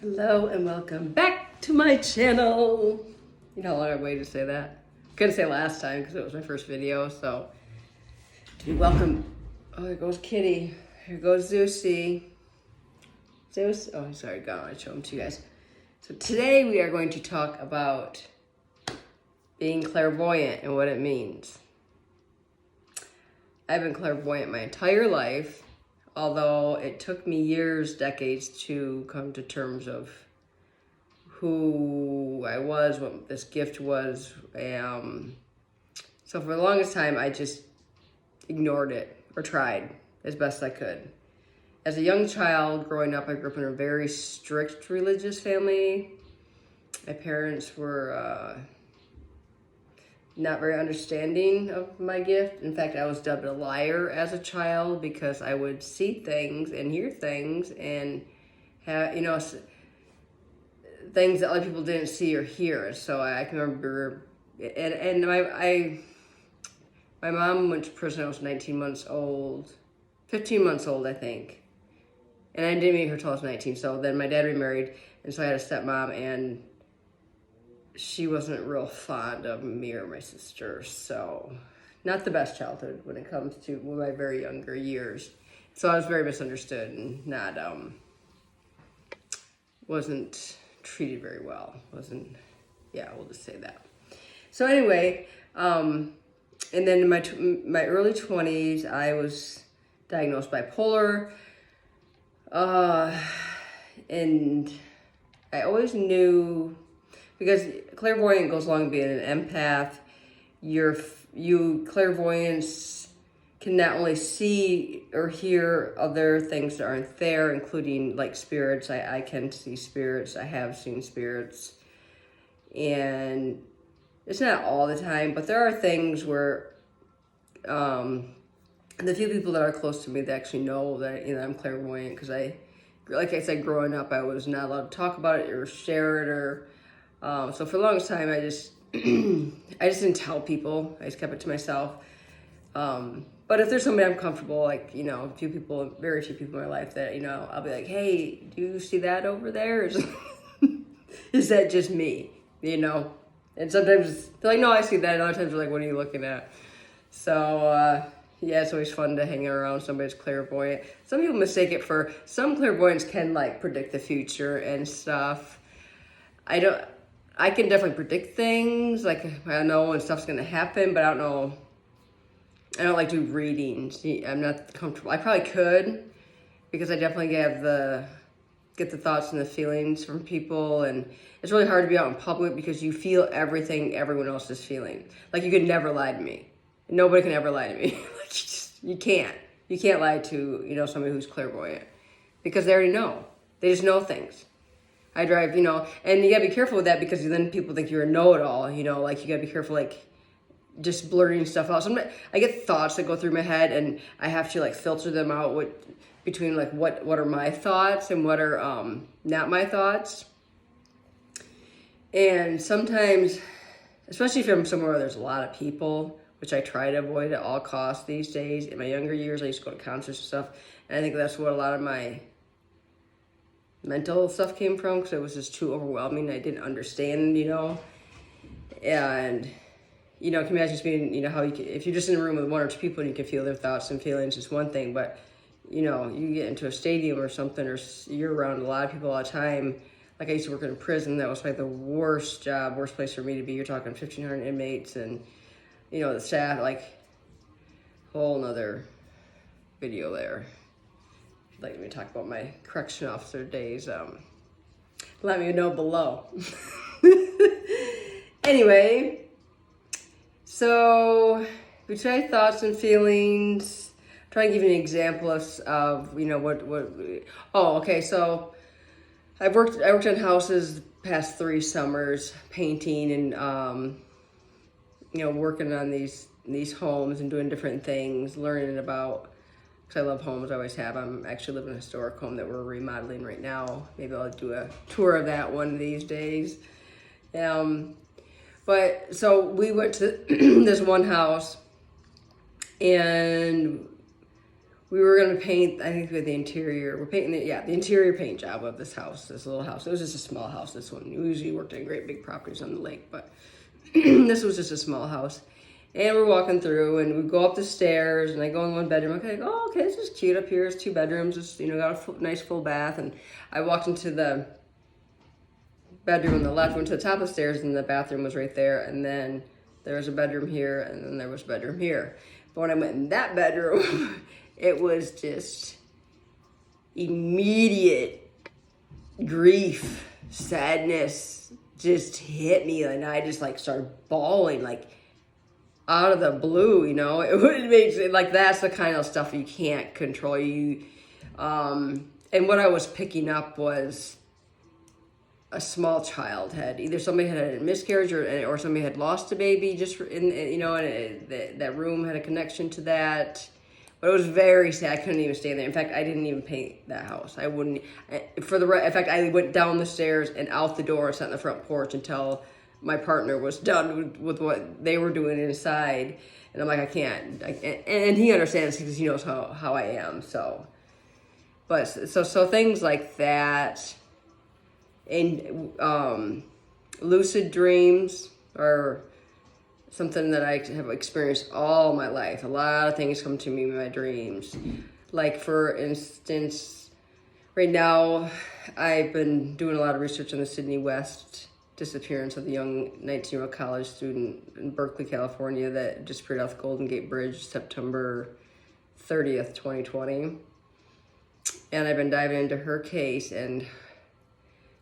Hello and welcome back to my channel. You know how long I waited to say that? Couldn't say last time because it was my first video, so to be welcome. Oh, there goes Kitty. Here goes Zeusy. Zeus, oh, he's already gone. I showed him to you guys. So today we are going to talk about being clairvoyant and what it means. I've been clairvoyant my entire life, although it took me years, decades to come to terms of who I was, what this gift was. So for the longest time, I just ignored it or tried as best I could. As a young child growing up, I grew up in a very strict religious family. My parents were not very understanding of my gift. In fact, I was dubbed a liar as a child because I would see things and hear things and have, things that other people didn't see or hear. So I can remember, and my mom went to prison when I was 19 months old, 15 months old, I think. And I didn't meet her till I was 19. So then my dad remarried, and so I had a stepmom, and she wasn't real fond of me or my sister, so not the best childhood when it comes to my very younger years. So I was very misunderstood and not wasn't treated very well. We'll just say that. So anyway, and then in my early 20s, I was diagnosed bipolar, and I always knew. Because clairvoyant goes along with being an empath, clairvoyance can not only see or hear other things that aren't there, including like spirits. I can see spirits. I have seen spirits. And it's not all the time, but there are things where the few people that are close to me that actually know that I'm clairvoyant, because like I said, growing up, I was not allowed to talk about it or share it or. So for the longest time, I just didn't tell people. I just kept it to myself. But if there's somebody I'm comfortable, like, very few people in my life that, I'll be like, hey, do you see that over there? Is that just me? And sometimes they're like, no, I see that. And other times they're like, what are you looking at? So, it's always fun to hang around somebody's clairvoyant. Some people mistake it for, some clairvoyants can like predict the future and stuff. I can definitely predict things, like I know when stuff's gonna happen, but I don't like do readings. I'm not comfortable. I probably could, because I definitely get the thoughts and the feelings from people, and it's really hard to be out in public because you feel everything everyone else is feeling. Like, you could never lie to me. Nobody can ever lie to me. You can't lie to, somebody who's clairvoyant, because they already know. They just know things. I drive, and you gotta be careful with that, because then people think you're a know-it-all, like you gotta be careful, like just blurting stuff out. Sometimes I get thoughts that go through my head, and I have to like filter them out between like what are my thoughts and what are not my thoughts. And sometimes, especially if I'm somewhere where there's a lot of people, which I try to avoid at all costs these days. In my younger years, I used to go to concerts and stuff, and I think that's what a lot of my mental stuff came from, because it was just too overwhelming. I didn't understand, and can you imagine just being, how if you're just in a room with one or two people and you can feel their thoughts and feelings, it's one thing, but you get into a stadium or something, or you're around a lot of people all the time. Like, I used to work in a prison. That was like the worst place for me to be. You're talking 1,500 inmates, and the staff, like, whole nother video there. Like me talk about my correction officer days, let me know below. Anyway, so we try thoughts and feelings. Try and give you an example of okay, so I worked on houses the past 3 summers, painting and working on these homes and doing different things, learning about. I love homes, I always have. I'm actually living in a historic home that we're remodeling right now. Maybe I'll do a tour of that one of these days. But so we went to this one house, and we were going to paint, I think with the interior, we're painting the interior paint job of this house, this little house. It was just a small house, this one. We usually worked in great big properties on the lake, but this was just a small house. And we're walking through, and we go up the stairs, and I go in one bedroom. Okay, oh, okay, this is cute up here. It's 2 bedrooms. It's, you know, got a nice full bath. And I walked into the bedroom on the left, went to the top of the stairs, and the bathroom was right there. And then there was a bedroom here, and then there was a bedroom here. But when I went in that bedroom, it was just immediate grief, sadness just hit me, and I just like started bawling, like, out of the blue, you know. It makes it like, that's the kind of stuff you can't control. And what I was picking up was a small child had either somebody had a miscarriage or somebody had lost a baby just in, you know, and that room had a connection to that. But it was very sad. I couldn't even stay there. In fact, I didn't even paint that house. I wouldn't. In fact, I went down the stairs and out the door and sat on the front porch until my partner was done with what they were doing inside. And I'm like, I can't. And he understands because he knows how I am. So things like that, and lucid dreams are something that I have experienced all my life. A lot of things come to me in my dreams. Like, for instance, right now, I've been doing a lot of research on the Sydney West disappearance of the young 19-year-old college student in Berkeley, California, that disappeared off the Golden Gate Bridge September 30th, 2020. And I've been diving into her case, and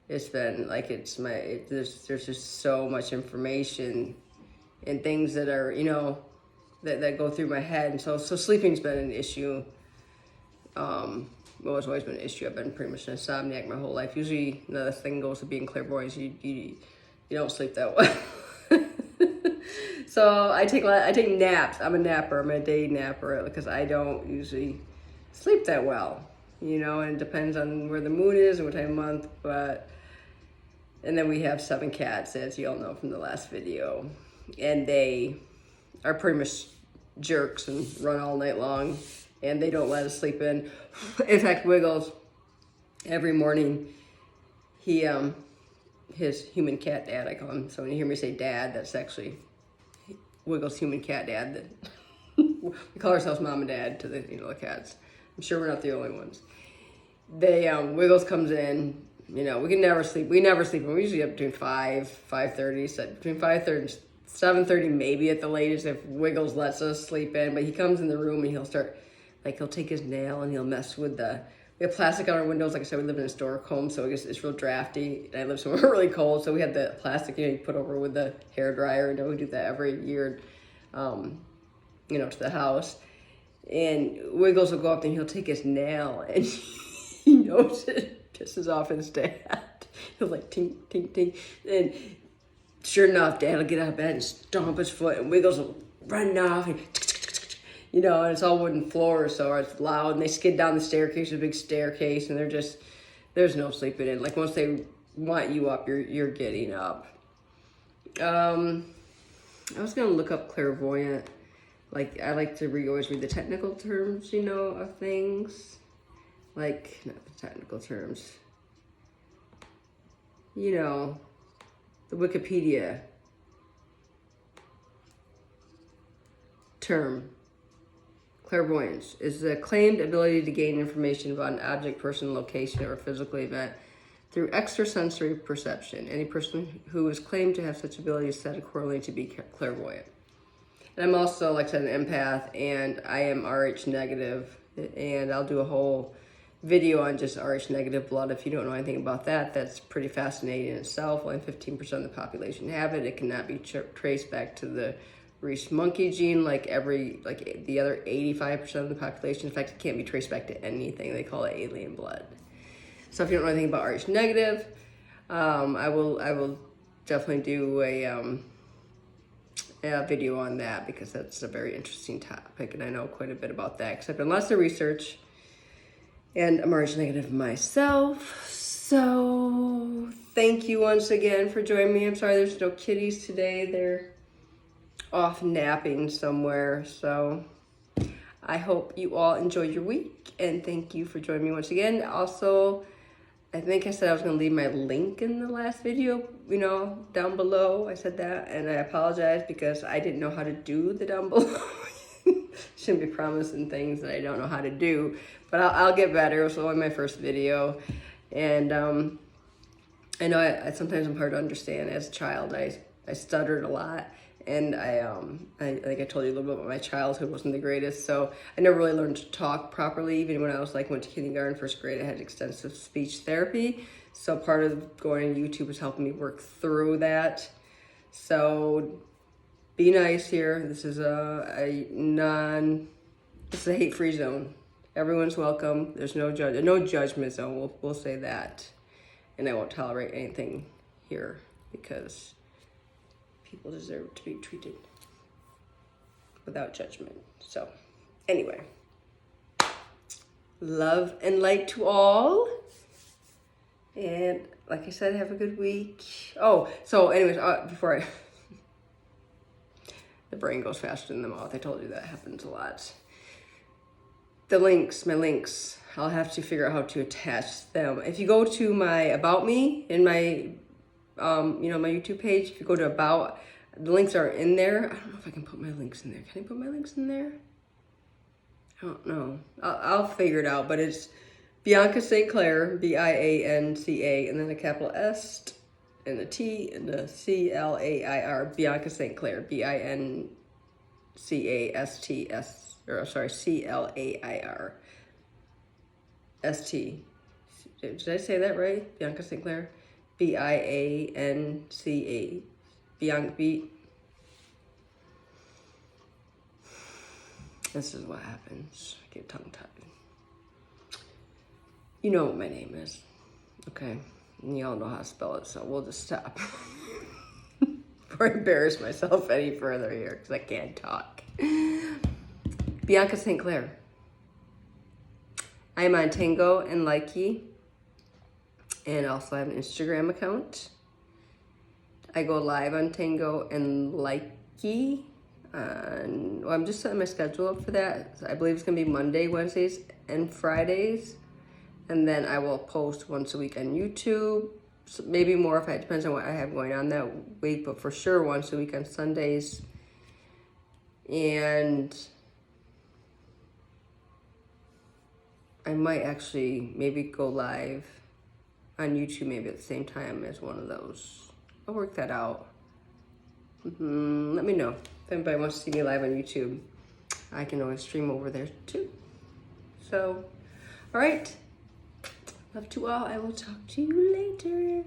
it's been like, there's just so much information and things that are, you know, that go through my head. And so sleeping's been an issue. Well, it's always been an issue. I've been pretty much an insomniac my whole life. Usually, another thing goes to being clairvoyant. You don't sleep that well. So I take naps. I'm a napper. I'm a day napper because I don't usually sleep that well. You know, and it depends on where the moon is and what time of month. And then we have 7 cats, as you all know from the last video, and they are pretty much jerks and run all night long. And they don't let us sleep in. In fact, Wiggles, every morning, his human cat dad, I call him. So when you hear me say dad, that's actually Wiggles' human cat dad. We call ourselves mom and dad to the cats. I'm sure we're not the only ones. Wiggles comes in. You know, we never sleep. We usually up between 5:30, so between 5:30 and 7:30 maybe at the latest if Wiggles lets us sleep in. But he comes in the room and he'll start. Like, he'll take his nail and he'll mess with we have plastic on our windows. Like I said, we live in a historic home, so it's real drafty. And I live somewhere really cold, so we have the plastic, you put over with the hair dryer. We do that every year, to the house. And Wiggles will go up and he'll take his nail, and he knows it pisses off his dad. He'll like, tink, tink, tink. And sure enough, Dad will get out of bed and stomp his foot, and Wiggles will run off and and it's all wooden floors, so it's loud, and they skid down the staircase, a big staircase, and there's no sleeping in. Like, once they want you up, you're getting up. I was gonna look up clairvoyant. Like, I like to always read the technical terms, of things. Like, not the technical terms. The Wikipedia term. Clairvoyance is the claimed ability to gain information about an object, person, location, or a physical event through extrasensory perception. Any person who is claimed to have such ability is said accordingly to be clairvoyant. And I'm also, like I said, an empath, and I am Rh negative, and I'll do a whole video on just Rh negative blood. If you don't know anything about that, that's pretty fascinating in itself. Only 15% of the population have it. It cannot be traced back to the Reese monkey gene like the other 85% of the population. In fact, it can't be traced back to anything. They call it alien blood. So if you don't know anything about Rh negative, I will definitely do a video on that, because that's a very interesting topic, and I know quite a bit about that because I've done lots of research, and I'm Rh negative myself. So thank you once again for joining me. I'm sorry there's no kitties today. They're off napping somewhere. So I hope you all enjoy your week, and thank you for joining me once again. Also, I think I said I was going to leave my link in the last video, you know, down below. I said that, and I apologize because I didn't know how to do the down below. Shouldn't be promising things that I don't know how to do, but I'll get better. It was only my first video, and I know I sometimes I'm hard to understand. As a child, I stuttered a lot, and I like I told you a little bit about my childhood wasn't the greatest, so I never really learned to talk properly. Even when I was went to kindergarten, first grade, I had extensive speech therapy. So part of going to YouTube was helping me work through that. So be nice here. This is a hate-free zone. Everyone's welcome. There's no judgment zone. We'll say that. And I won't tolerate anything here because people deserve to be treated without judgment. So anyway, love and light to all. And like I said, have a good week. Oh, so anyways, before the brain goes faster than the mouth. I told you that happens a lot. The links, my links, I'll have to figure out how to attach them. If you go to my About Me in my, my YouTube page, if you go to About, the links are in there. I don't know if I can put my links in there. Can I put my links in there? I don't know. I'll figure it out, but it's BiancaStClair, BIANCA, and then a capital S and a T and a CLAIR, BiancaStClair, BINCASTS, or sorry, CLAIR, ST. Did I say that right? BiancaStClair, BIANCA, Bianca. This is what happens. I get tongue-tied. You know what my name is, okay? And y'all know how to spell it, so we'll just stop before I embarrass myself any further here because I can't talk. BiancaStClair. I am on TANGO and LIKEE, and also have an Instagram account. I go live on TANGO and LIKEE. I'm just setting my schedule up for that. I believe it's going to be Monday, Wednesdays, and Fridays. And then I will post once a week on YouTube. So maybe more if it depends on what I have going on that week, but for sure once a week on Sundays. And I might actually maybe go live on YouTube maybe at the same time as one of those. I'll work that out. Let me know if anybody wants to see me live on YouTube. I can always stream over there too. So, all right. Love to all. I will talk to you later.